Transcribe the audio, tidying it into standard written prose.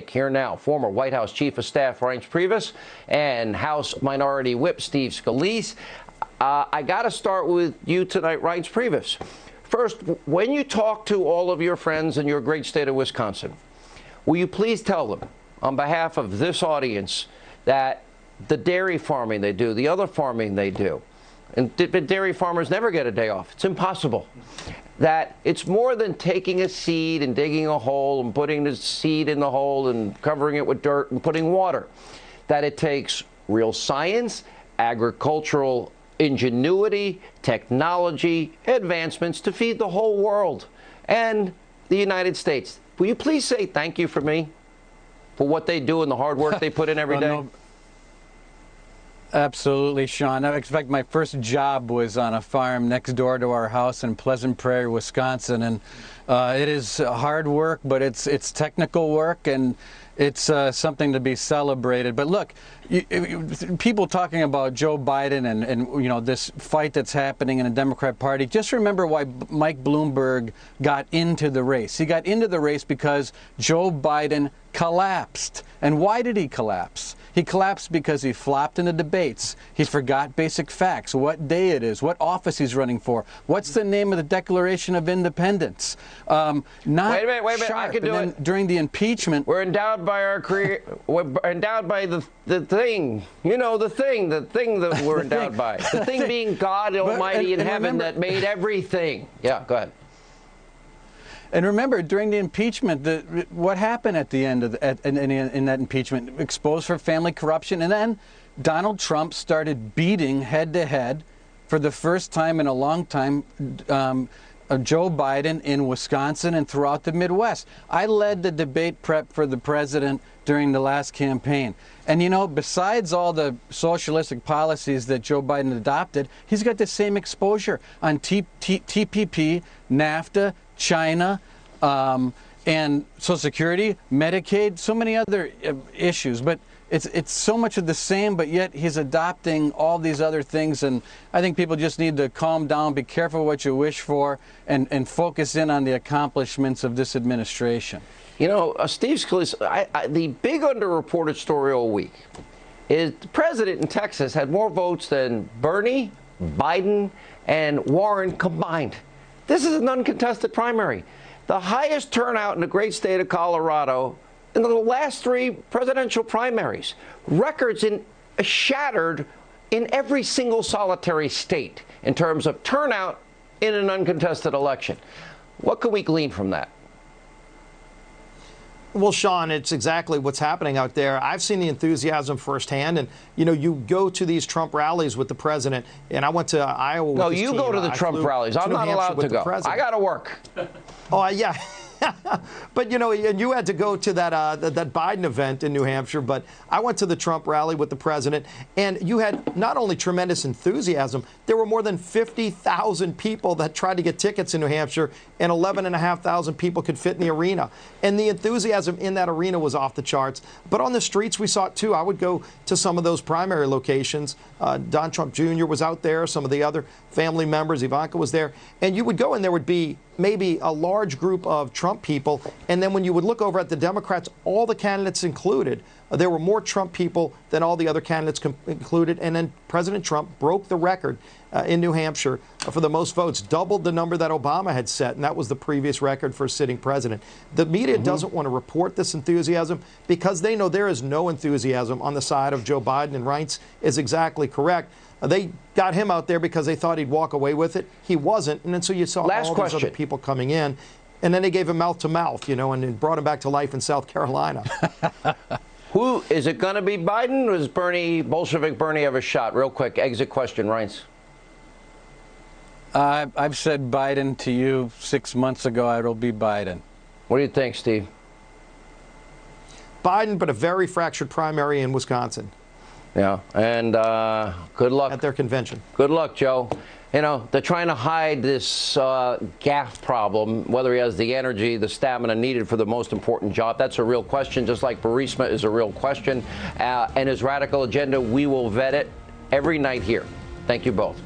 Here now, former White House Chief of Staff Reince Priebus and House Minority Whip Steve Scalise. I got to start with you tonight, Reince Priebus. First, when you talk to all of your friends in your great state of Wisconsin, will you please tell them, on behalf of this audience, that the dairy farming they do, the other farming they do, and dairy farmers never get a day off. It's impossible. That it's more than taking a seed and digging a hole and putting the seed in the hole and covering it with dirt and putting water. That it takes real science, agricultural ingenuity, technology, advancements to feed the whole world and the United States. Will you please say thank you for me for what they do and the hard work they put in every day? No. Absolutely, Sean. In fact, my first job was on a farm next door to our house in Pleasant Prairie, Wisconsin, and it is hard work, but it's technical work, and it's something to be celebrated. But look, people talking about Joe Biden and you know, this fight that's happening in the Democrat Party, just remember why Mike Bloomberg got into the race. He got into the race because Joe Biden collapsed. And why did he collapse? He collapsed because he flopped in the debates. He forgot basic facts, what day it is, what office he's running for, what's the name of the Declaration of Independence. Wait a minute. I can do it. During the impeachment, we're endowed by we're endowed by the thing, you know, the thing that we're endowed by. The thing being God Almighty in heaven that made everything. Yeah, go ahead. And remember, during the impeachment, what happened at the end of in that impeachment? Exposed for family corruption, and then Donald Trump started beating head-to-head for the first time in a long time Joe Biden in Wisconsin and throughout the Midwest. I led the debate prep for the president during the last campaign. And you know, besides all the socialistic policies that Joe Biden adopted, he's got the same exposure on TPP, NAFTA, China, and Social Security, Medicaid, so many other issues. But it's so much of the same, but yet he's adopting all these other things. And I think people just need to calm down, be careful what you wish for, and focus in on the accomplishments of this administration. You know, Steve Scalise, the big underreported story all week is the president in Texas had more votes than Bernie, Biden, and Warren combined. This is an uncontested primary. The highest turnout in the great state of Colorado in the last 3 presidential primaries. Records shattered in every single solitary state in terms of turnout in an uncontested election. What can we glean from that? Well, Sean, it's exactly what's happening out there. I've seen the enthusiasm firsthand. And, you know, you go to these Trump rallies with the president. And I went to Iowa with No, this you team. go to the Trump rallies. I'm not allowed to go. I got to work. Oh, yeah. But, you know, and you had to go to that Biden event in New Hampshire, but I went to the Trump rally with the president, and you had not only tremendous enthusiasm, there were more than 50,000 people that tried to get tickets in New Hampshire, and 11,500 people could fit in the arena. And the enthusiasm in that arena was off the charts. But on the streets, we saw it, too. I would go to some of those primary locations. Don Trump Jr. was out there, some of the other family members, Ivanka was there, and you would go, and there would be maybe a large group of Trump people, and then when you would look over at the Democrats, all the candidates included, there were more Trump people than all the other candidates included, and then President Trump broke the record in New Hampshire for the most votes, doubled the number that Obama had set, and that was the previous record for a sitting president. The media doesn't want to report this enthusiasm because they know there is no enthusiasm on the side of Joe Biden, and Reince is exactly correct. They got him out there because they thought he'd walk away with it. He wasn't, and then so you saw all these other people coming in, and then they gave him mouth to mouth, you know, and brought him back to life in South Carolina. Who is it going to be? Biden? Or does Bolshevik Bernie have a shot? Real quick, exit question, Reince. I've said Biden to you 6 months ago. It'll be Biden. What do you think, Steve? Biden, but a very fractured primary in Wisconsin. Yeah, and good luck. At their convention. Good luck, Joe. You know, they're trying to hide this gaffe problem, whether he has the energy, the stamina needed for the most important job. That's a real question, just like Burisma is a real question. And his radical agenda, we will vet it every night here. Thank you both.